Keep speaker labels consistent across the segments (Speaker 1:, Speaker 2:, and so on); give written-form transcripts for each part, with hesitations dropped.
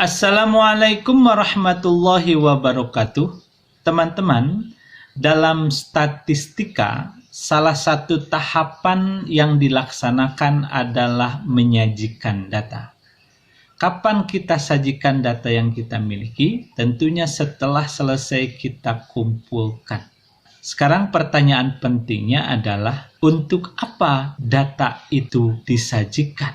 Speaker 1: Assalamualaikum warahmatullahi wabarakatuh. Teman-teman, dalam statistika, salah satu tahapan yang dilaksanakan adalah menyajikan data. Kapan kita sajikan data yang kita miliki? Tentunya setelah selesai kita kumpulkan. Sekarang pertanyaan pentingnya adalah, untuk apa data itu disajikan?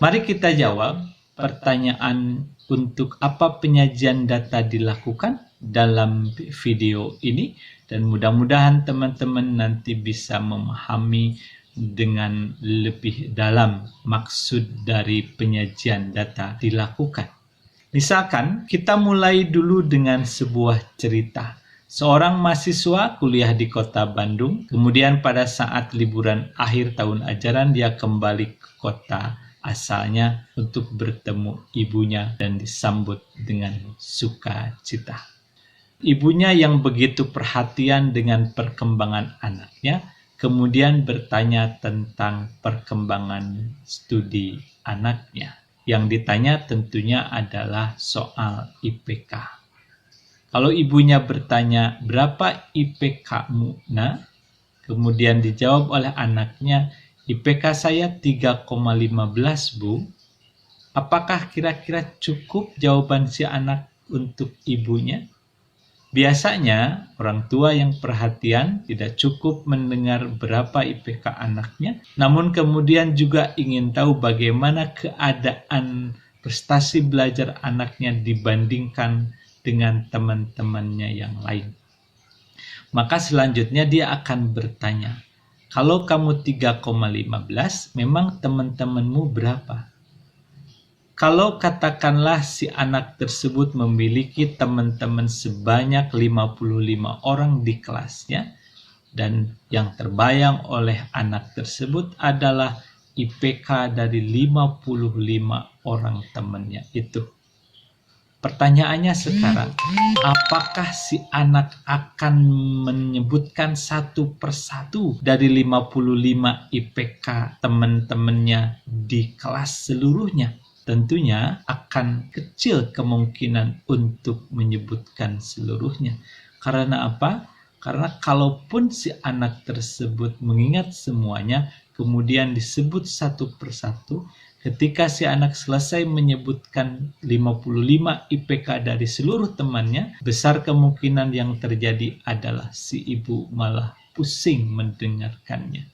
Speaker 1: Mari kita jawab pertanyaan untuk apa penyajian data dilakukan dalam video ini, dan mudah-mudahan teman-teman nanti bisa memahami dengan lebih dalam maksud dari penyajian data dilakukan. Misalkan kita mulai dulu dengan sebuah cerita. Seorang mahasiswa kuliah di kota Bandung, kemudian pada saat liburan akhir tahun ajaran dia kembali ke kota asalnya untuk bertemu ibunya dan disambut dengan sukacita. Ibunya yang begitu perhatian dengan perkembangan anaknya, kemudian bertanya tentang perkembangan studi anaknya. Yang ditanya tentunya adalah soal IPK. Kalau ibunya bertanya, "Berapa IPK-mu, Nak?" Kemudian dijawab oleh anaknya, "IPK saya 3,15, Bu." Apakah kira-kira cukup jawaban si anak untuk ibunya? Biasanya, orang tua yang perhatian tidak cukup mendengar berapa IPK anaknya, namun kemudian juga ingin tahu bagaimana keadaan prestasi belajar anaknya dibandingkan dengan teman-temannya yang lain. Maka selanjutnya dia akan bertanya, "Kalau kamu 3,15, memang teman-temanmu berapa?" Kalau katakanlah si anak tersebut memiliki teman-teman sebanyak 55 orang di kelasnya, dan yang terbayang oleh anak tersebut adalah IPK dari 55 orang temannya itu. Pertanyaannya sekarang, apakah si anak akan menyebutkan satu persatu dari 55 IPK teman-temannya di kelas seluruhnya? Tentunya akan kecil kemungkinan untuk menyebutkan seluruhnya. Karena apa? Karena kalaupun si anak tersebut mengingat semuanya, kemudian disebut satu persatu, ketika si anak selesai menyebutkan 55 IPK dari seluruh temannya, besar kemungkinan yang terjadi adalah si ibu malah pusing mendengarkannya.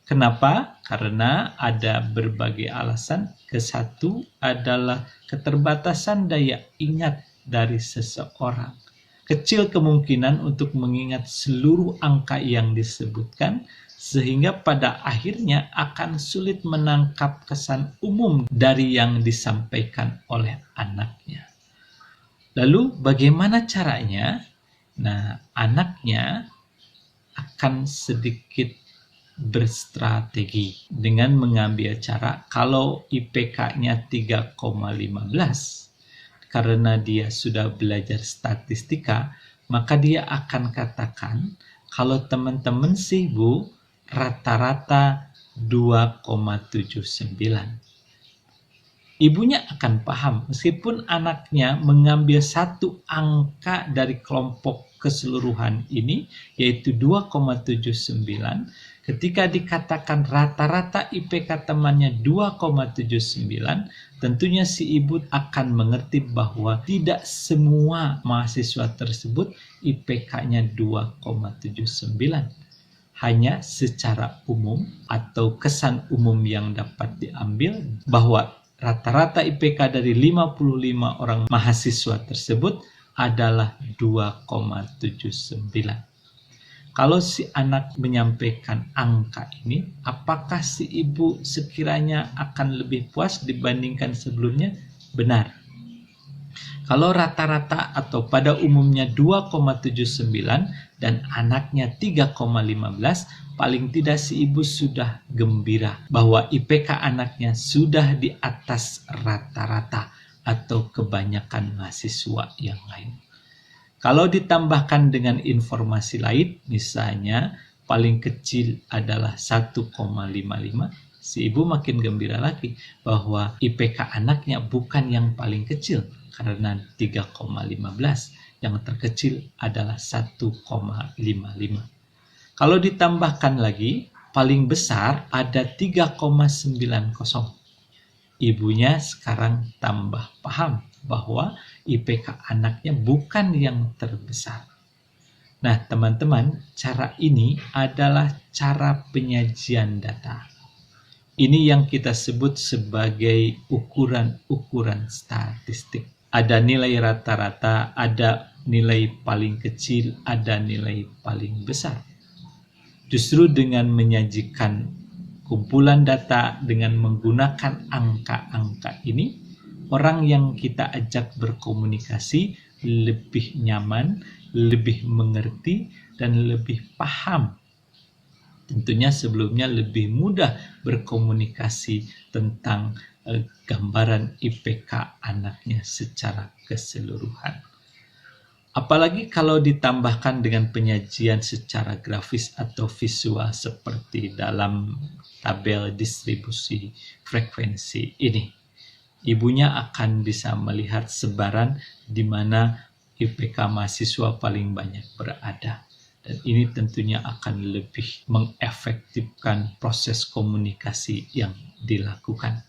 Speaker 1: Kenapa? Karena ada berbagai alasan. Kesatu adalah keterbatasan daya ingat dari seseorang. Kecil kemungkinan untuk mengingat seluruh angka yang disebutkan, sehingga pada akhirnya akan sulit menangkap kesan umum dari yang disampaikan oleh anaknya. Lalu bagaimana caranya? Nah, anaknya akan sedikit berstrategi dengan mengambil cara, kalau IPK-nya 3,15, karena dia sudah belajar statistika, maka dia akan katakan, kalau teman-teman sih Bu, rata-rata 2,79. Ibunya akan paham, meskipun anaknya mengambil satu angka dari kelompok keseluruhan ini, yaitu 2,79, ketika dikatakan rata-rata IPK temannya 2,79, tentunya si ibu akan mengerti bahwa tidak semua mahasiswa tersebut IPK-nya 2,79. Hanya secara umum atau kesan umum yang dapat diambil bahwa rata-rata IPK dari 55 orang mahasiswa tersebut adalah 2,79. Kalau si anak menyampaikan angka ini, apakah si ibu sekiranya akan lebih puas dibandingkan sebelumnya? Benar. Kalau rata-rata atau pada umumnya 2,79 dan anaknya 3,15, paling tidak si ibu sudah gembira bahwa IPK anaknya sudah di atas rata-rata atau kebanyakan mahasiswa yang lain. Kalau ditambahkan dengan informasi lain, misalnya paling kecil adalah 1,55, si ibu makin gembira lagi bahwa IPK anaknya bukan yang paling kecil karena 3,15. Yang terkecil adalah 1,55. Kalau ditambahkan lagi, paling besar ada 3,90. Ibunya sekarang tambah paham bahwa IPK anaknya bukan yang terbesar. Nah, teman-teman, cara ini adalah cara penyajian data. Ini yang kita sebut sebagai ukuran-ukuran statistik. Ada nilai rata-rata, ada nilai paling kecil, ada nilai paling besar. Justru dengan menyajikan kumpulan data dengan menggunakan angka-angka ini, orang yang kita ajak berkomunikasi lebih nyaman, lebih mengerti, dan lebih paham. Tentunya sebelumnya lebih mudah berkomunikasi tentang gambaran IPK anaknya secara keseluruhan. Apalagi kalau ditambahkan dengan penyajian secara grafis atau visual seperti dalam tabel distribusi frekuensi ini. Ibunya akan bisa melihat sebaran di mana IPK mahasiswa paling banyak berada. Dan ini tentunya akan lebih mengefektifkan proses komunikasi yang dilakukan.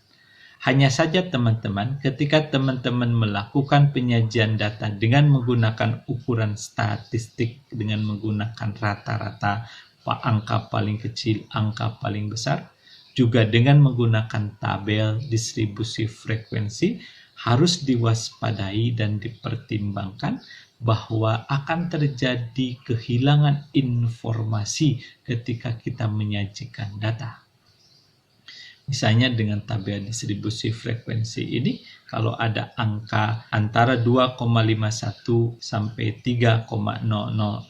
Speaker 1: Hanya saja teman-teman, ketika teman-teman melakukan penyajian data dengan menggunakan ukuran statistik, dengan menggunakan rata-rata, angka paling kecil, angka paling besar, juga dengan menggunakan tabel distribusi frekuensi, harus diwaspadai dan dipertimbangkan bahwa akan terjadi kehilangan informasi ketika kita menyajikan data. Misalnya dengan tabel distribusi frekuensi ini, kalau ada angka antara 2,51 sampai 3,00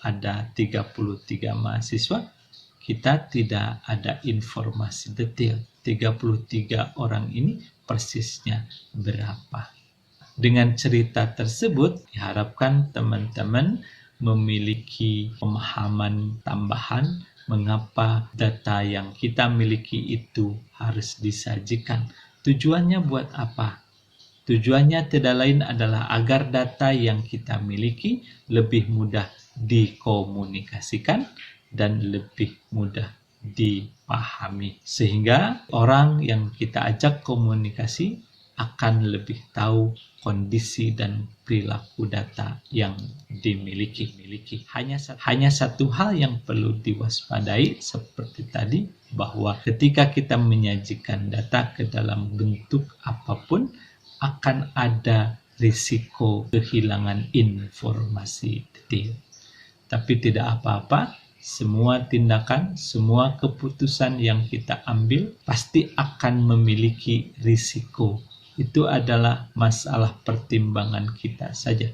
Speaker 1: ada 33 mahasiswa, kita tidak ada informasi detail 33 orang ini persisnya berapa. Dengan cerita tersebut, diharapkan teman-teman memiliki pemahaman tambahan mengapa data yang kita miliki itu harus disajikan. Tujuannya buat apa? Tujuannya tidak lain adalah agar data yang kita miliki lebih mudah dikomunikasikan dan lebih mudah dipahami. Sehingga orang yang kita ajak komunikasi akan lebih tahu kondisi dan perilaku data yang dimiliki. Hanya satu hal yang perlu diwaspadai seperti tadi, bahwa ketika kita menyajikan data ke dalam bentuk apapun, akan ada risiko kehilangan informasi detail. Tapi tidak apa-apa, semua tindakan, semua keputusan yang kita ambil pasti akan memiliki risiko. Itu adalah masalah pertimbangan kita saja.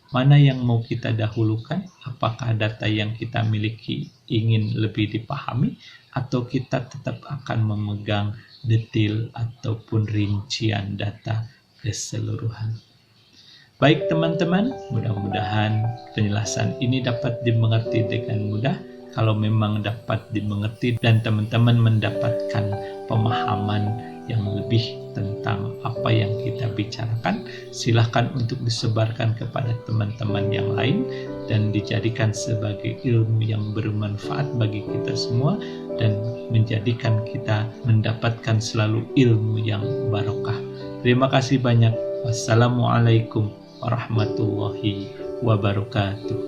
Speaker 1: Mana yang mau kita dahulukan? Apakah data yang kita miliki ingin lebih dipahami, atau kita tetap akan memegang detail ataupun rincian data keseluruhan? Baik teman-teman, mudah-mudahan penjelasan ini dapat dimengerti dengan mudah. Kalau memang dapat dimengerti dan teman-teman mendapatkan pemahaman yang lebih tentang apa yang kita bicarakan, silahkan untuk disebarkan kepada teman-teman yang lain dan dijadikan sebagai ilmu yang bermanfaat bagi kita semua dan menjadikan kita mendapatkan selalu ilmu yang barokah. Terima kasih banyak. Wassalamualaikum warahmatullahi wabarakatuh.